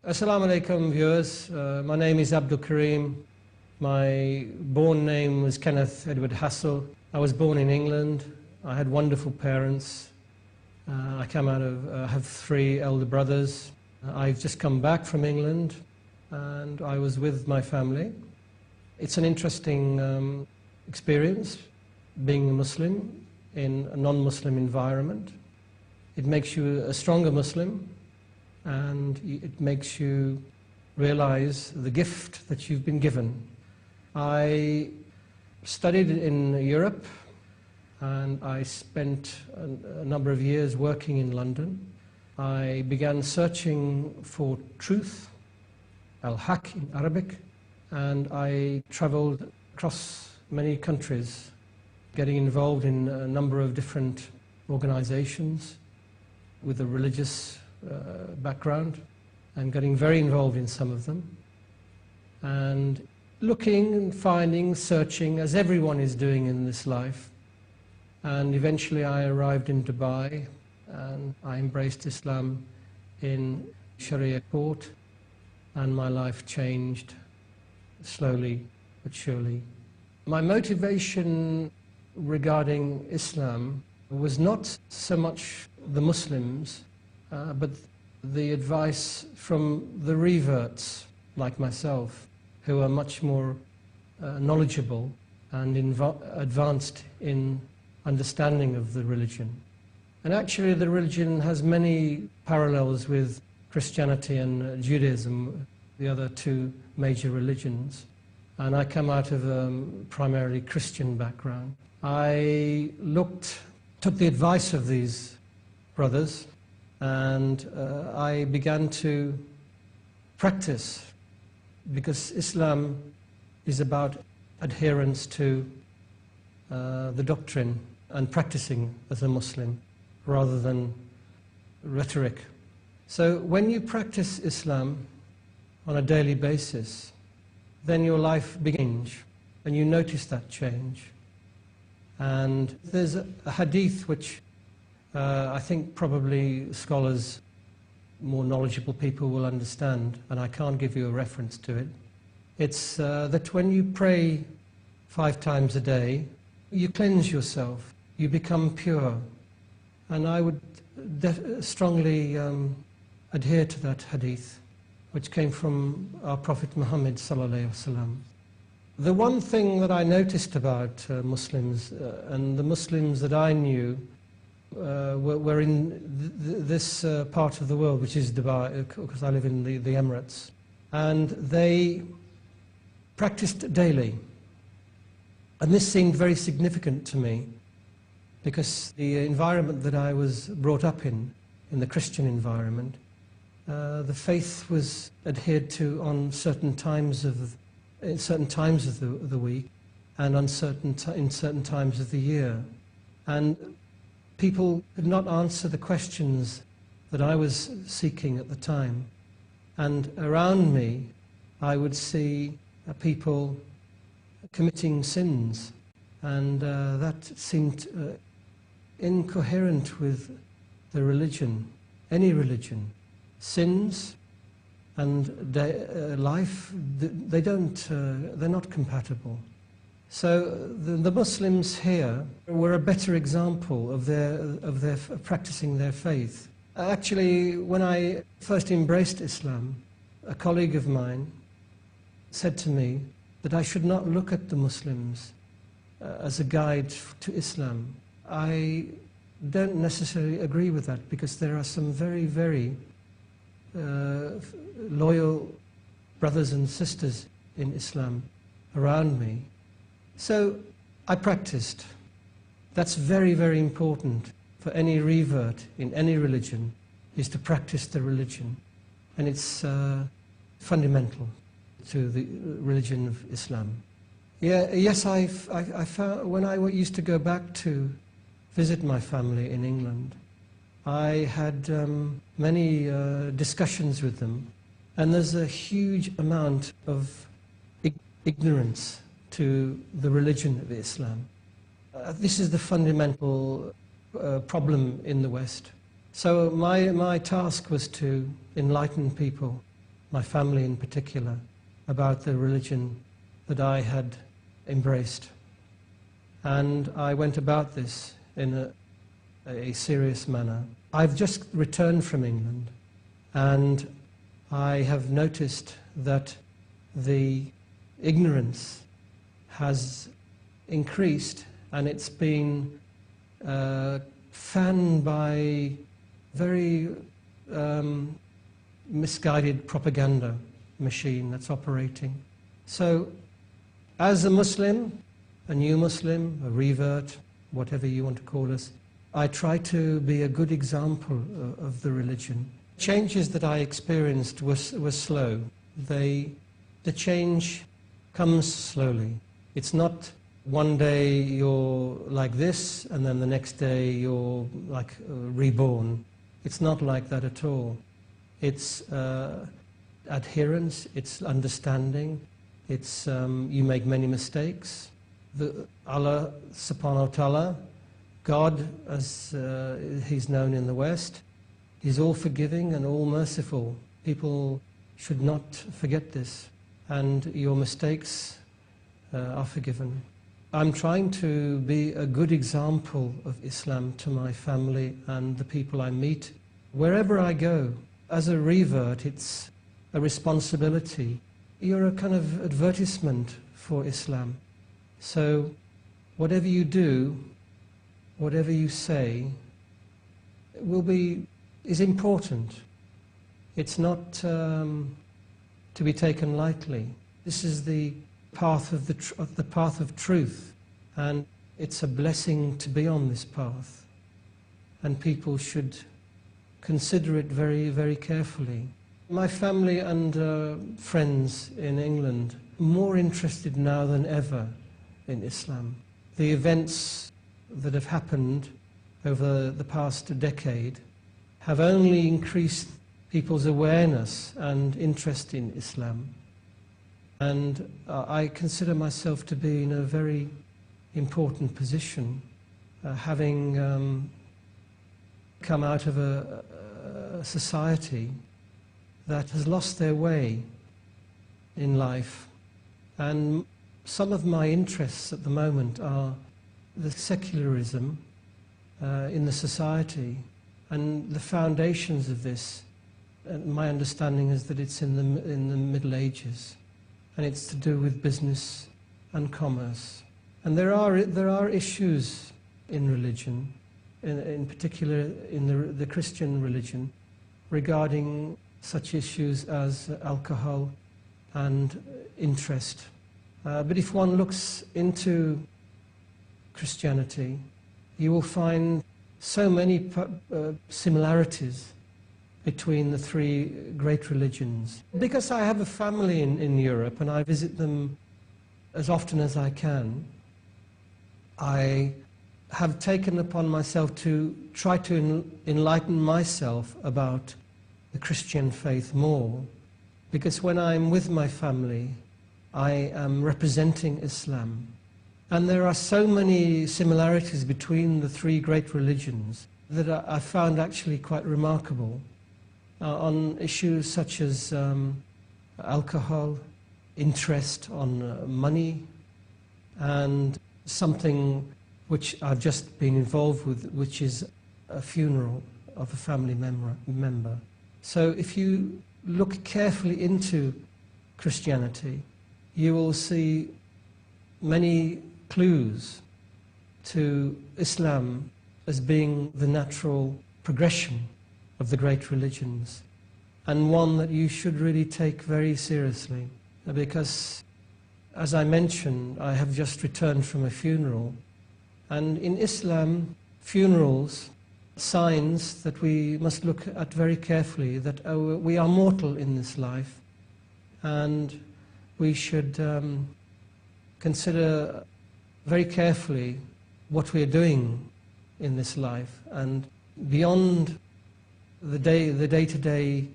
Assalamu alaikum viewers, my name is Abdul Kareem. My born name was Kenneth Edward Hassel. I was born in England. I had wonderful parents. I have three elder brothers. I've just come back from England and I was with my family. It's an interesting experience being a Muslim in a non-Muslim environment. It makes you a stronger Muslim, and it makes you realize the gift that you've been given. I studied in Europe, and I spent a number of years working in London. I began searching for truth, al-haq in Arabic, and I traveled across many countries, getting involved in a number of different organizations with a religious background, and getting very involved in some of them, and looking and finding, searching, as everyone is doing in this life. And eventually I arrived in Dubai and I embraced Islam in Sharia court, and my life changed slowly but surely. My motivation regarding Islam was not so much the Muslims, but the advice from the reverts like myself, who are much more knowledgeable and advanced in understanding of the religion. And actually the religion has many parallels with Christianity and Judaism, the other two major religions. And I come out of a primarily Christian background. I took the advice of these brothers, and I began to practice, because Islam is about adherence to the doctrine and practicing as a Muslim rather than rhetoric. So when you practice Islam on a daily basis, then your life begins and you notice that change. And there's a hadith which I think probably scholars, more knowledgeable people will understand, and I can't give you a reference to it. It's that when you pray 5 times a day, you cleanse yourself, you become pure. And I would strongly adhere to that hadith, which came from our Prophet Muhammad sallallahu alaihi wasallam. The one thing that I noticed about Muslims, and the Muslims that I knew, were in this part of the world, which is Dubai, because I live in the Emirates, and they practiced daily. And this seemed very significant to me, because the environment that I was brought up in the Christian environment, the faith was adhered to on certain times of the week, and in certain times of the year. And people could not answer the questions that I was seeking at the time. And around me, I would see people committing sins, and that seemed incoherent with the religion, any religion. Sins and life, they're not compatible. So the Muslims here were a better example of their practicing their faith. Actually, when I first embraced Islam, a colleague of mine said to me that I should not look at the Muslims as a guide to Islam. I don't necessarily agree with that, because there are some very, very loyal brothers and sisters in Islam around me. So I practiced. That's very, very important for any revert in any religion, is to practice the religion. And it's fundamental to the religion of Islam. Yes, I found, when I used to go back to visit my family in England, I had many discussions with them, and there's a huge amount of ignorance to the religion of Islam. This is the fundamental problem in the West. So my task was to enlighten people my family in particular, about the religion that I had embraced. And I went about this in a serious manner. I've just returned from England, and I have noticed that the ignorance has increased, and it's been fanned by very misguided propaganda machine that's operating. So, as a Muslim, a new Muslim, a revert, whatever you want to call us, I try to be a good example of the religion. Changes that I experienced were slow. The change comes slowly. It's not one day you're like this and then the next day you're like reborn. It's not like that at all. It's adherence, it's understanding, it's you make many mistakes. Allah subhanahu wa ta'ala, God as he's known in the West, he's all forgiving and all merciful. People should not forget this, and your mistakes are forgiven. I'm trying to be a good example of Islam to my family and the people I meet. Wherever I go, as a revert, it's a responsibility. You're a kind of advertisement for Islam. So whatever you do, whatever you say, is important. It's not to be taken lightly. This is the path of the path of truth, and it's a blessing to be on this path. And people should consider it very, very carefully. My family and friends in England are more interested now than ever in Islam. The events that have happened over the past decade have only increased people's awareness and interest in Islam. And I consider myself to be in a very important position, having come out of a society that has lost their way in life. And some of my interests at the moment are the secularism in the society, and the foundations of this. My understanding is that it's in the Middle Ages, and it's to do with business and commerce. And there are issues in religion, in particular in the Christian religion, regarding such issues as alcohol and interest. But if one looks into Christianity, you will find so many similarities between the three great religions. Because I have a family in Europe and I visit them as often as I can, I have taken upon myself to try to enlighten myself about the Christian faith more. Because when I'm with my family, I am representing Islam. And there are so many similarities between the three great religions that I found actually quite remarkable. On issues such as alcohol, interest on money, and something which I've just been involved with, which is a funeral of a family member. So if you look carefully into Christianity, you will see many clues to Islam as being the natural progression of the great religions, and one that you should really take very seriously. Because, as I mentioned, I have just returned from a funeral, and in Islam, funerals, signs that we must look at very carefully, that we are mortal in this life, and we should consider very carefully what we are doing in this life, and beyond the day-to-day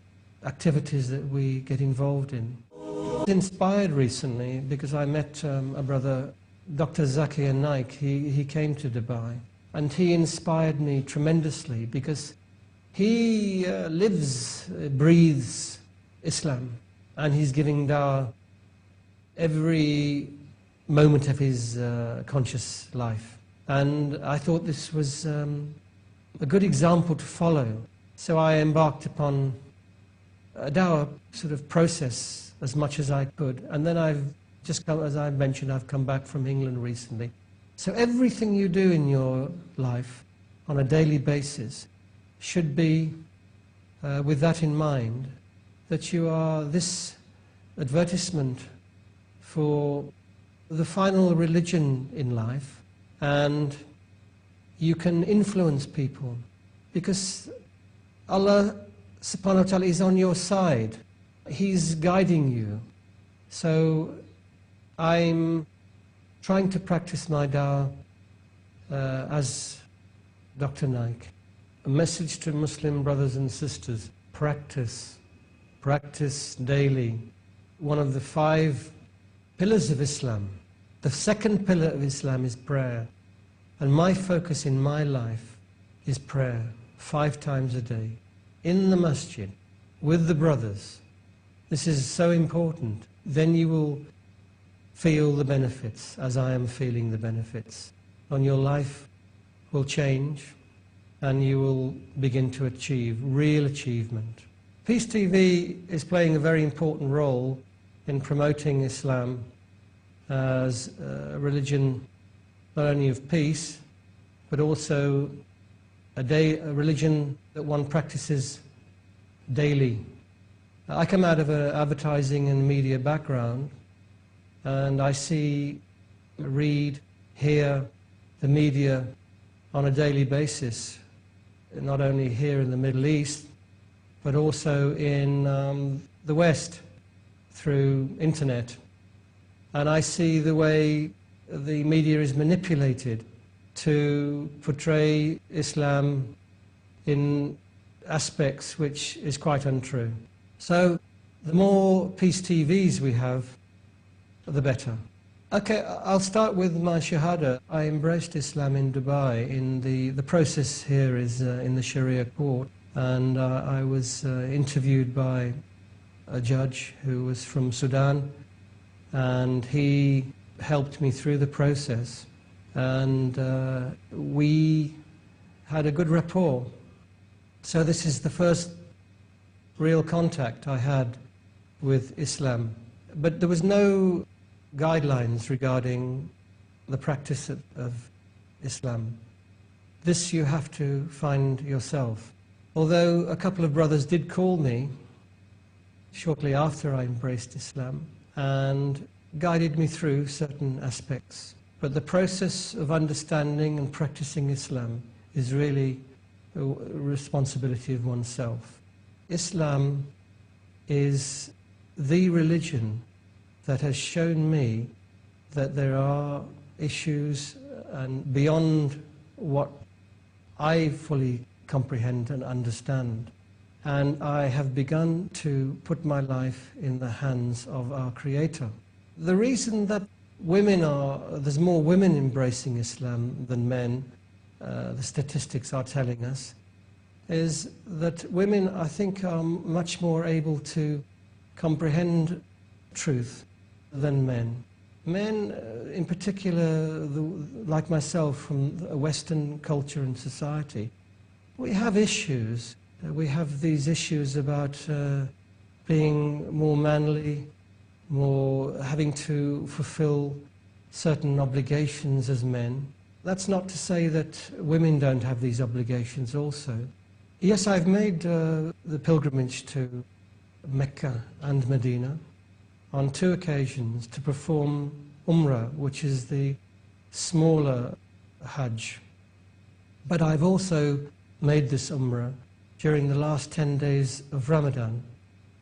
activities that we get involved in. I was inspired recently because I met a brother, Dr. Zakir Naik. He came to Dubai, and he inspired me tremendously because he lives, breathes Islam, and he's giving dawah every moment of his conscious life. And I thought this was a good example to follow. So I embarked upon a dawah sort of process as much as I could. And then I've just come, as I mentioned, I've come back from England recently. So everything you do in your life on a daily basis should be with that in mind, that you are this advertisement for the final religion in life, and you can influence people because Allah subhanahu wa ta'ala is on your side. He's guiding you. So I'm trying to practice my dawah as Dr. Naik. A message to Muslim brothers and sisters: practice daily. One of the 5 pillars of Islam. The second pillar of Islam is prayer. And my focus in my life is prayer 5 times a day, in the masjid, with the brothers. This is so important. Then you will feel the benefits, as I am feeling the benefits. And your life will change, and you will begin to achieve real achievement. Peace TV is playing a very important role in promoting Islam as a religion not only of peace, but also a religion that one practices daily. I come out of an advertising and media background, and I read, hear the media on a daily basis, not only here in the Middle East, but also in the West through internet. And I see the way the media is manipulated to portray Islam in aspects which is quite untrue. So the more peace TVs we have, the better. Okay, I'll start with my Shahada. I embraced Islam in Dubai. The process here is in the Sharia court, and I was interviewed by a judge who was from Sudan, and he helped me through the process, and we had a good rapport. So this is the first real contact I had with Islam. But there was no guidelines regarding the practice of Islam. This you have to find yourself. Although a couple of brothers did call me shortly after I embraced Islam and guided me through certain aspects. But the process of understanding and practicing Islam is really a responsibility of oneself. Islam is the religion that has shown me that there are issues and beyond what I fully comprehend and understand. And I have begun to put my life in the hands of our Creator. The reason that there's more women embracing Islam than men, the statistics are telling us, is that women, I think, are much more able to comprehend truth than men. Men, in particular, like myself, from a Western culture and society, we have issues. We have these issues about being more manly, more having to fulfill certain obligations as men. That's not to say that women don't have these obligations also. Yes, I've made the pilgrimage to Mecca and Medina on 2 occasions to perform Umrah, which is the smaller Hajj. But I've also made this Umrah during the last 10 days of Ramadan,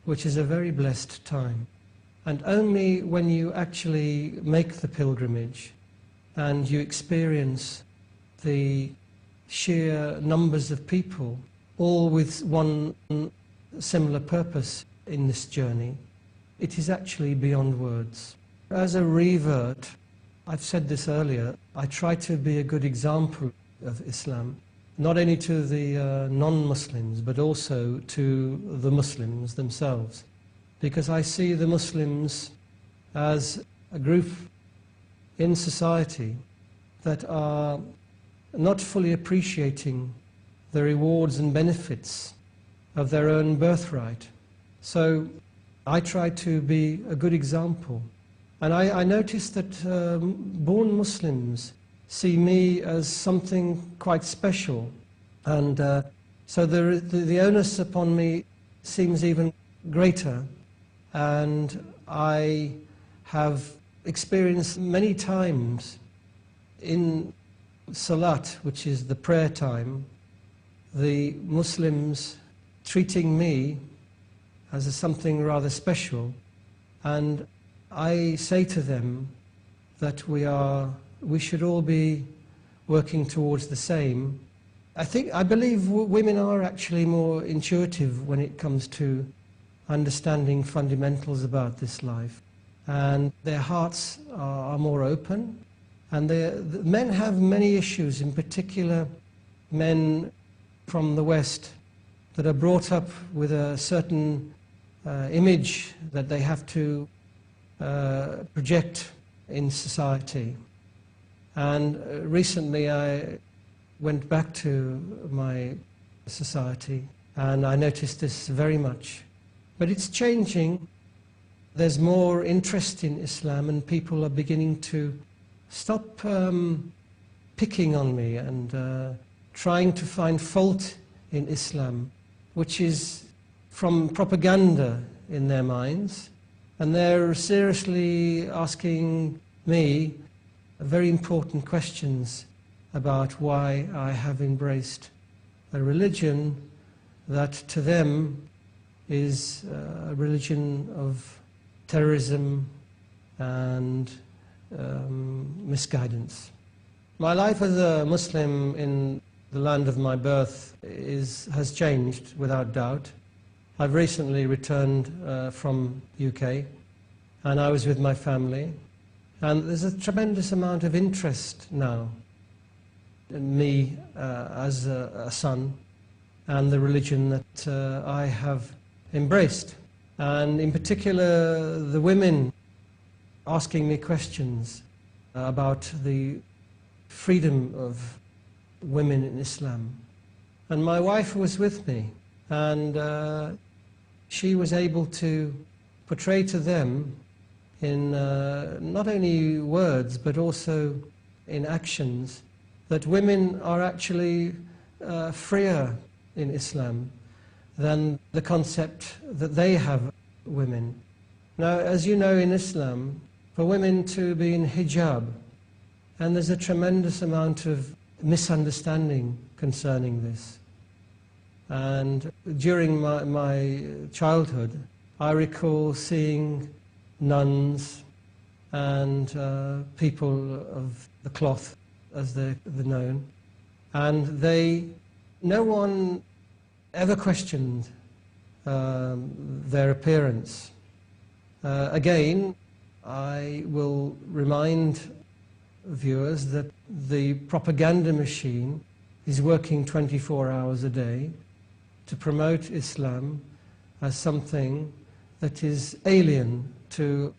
which is a very blessed time. And only when you actually make the pilgrimage and you experience the sheer numbers of people, all with one similar purpose in this journey, it is actually beyond words. As a revert, I've said this earlier, I try to be a good example of Islam, not only to the non-Muslims, but also to the Muslims themselves. because I see the Muslims as a group in society that are not fully appreciating the rewards and benefits of their own birthright. So I try to be a good example. And I noticed that born Muslims see me as something quite special. And so the onus upon me seems even greater. And I have experienced many times in Salat, which is the prayer time, the Muslims treating me as something rather special. And I say to them that we should all be working towards the same. I believe women are actually more intuitive when it comes to understanding fundamentals about this life. And their hearts are more open. And the men have many issues, in particular men from the West that are brought up with a certain image that they have to project in society. And recently I went back to my society and I noticed this very much. But it's changing. There's more interest in Islam and people are beginning to stop picking on me and trying to find fault in Islam, which is from propaganda in their minds. And they're seriously asking me very important questions about why I have embraced a religion that to them is a religion of terrorism and misguidance. My life as a Muslim in the land of my birth has changed without doubt. I've recently returned from UK and I was with my family, and there's a tremendous amount of interest now in me as a son and the religion that I have embraced. And in particular the women asking me questions about the freedom of women in Islam. And my wife was with me, and she was able to portray to them in not only words but also in actions that women are actually freer in Islam than the concept that they have of women. Now, as you know, in Islam, for women to be in hijab, and there's a tremendous amount of misunderstanding concerning this. And during my childhood, I recall seeing nuns and people of the cloth, as they're known, and no one ever questioned their appearance. Again, I will remind viewers that the propaganda machine is working 24 hours a day to promote Islam as something that is alien to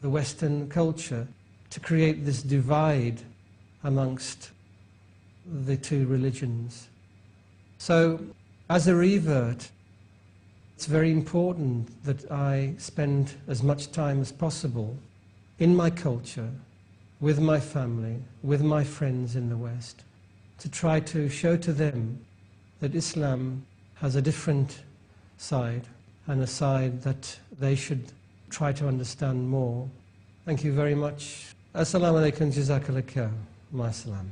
the Western culture, to create this divide amongst the two religions. So, as a revert, it's very important that I spend as much time as possible in my culture, with my family, with my friends in the West, to try to show to them that Islam has a different side, and a side that they should try to understand more. Thank you very much. Assalamu alaikum, jazakallah khair. Ma salam.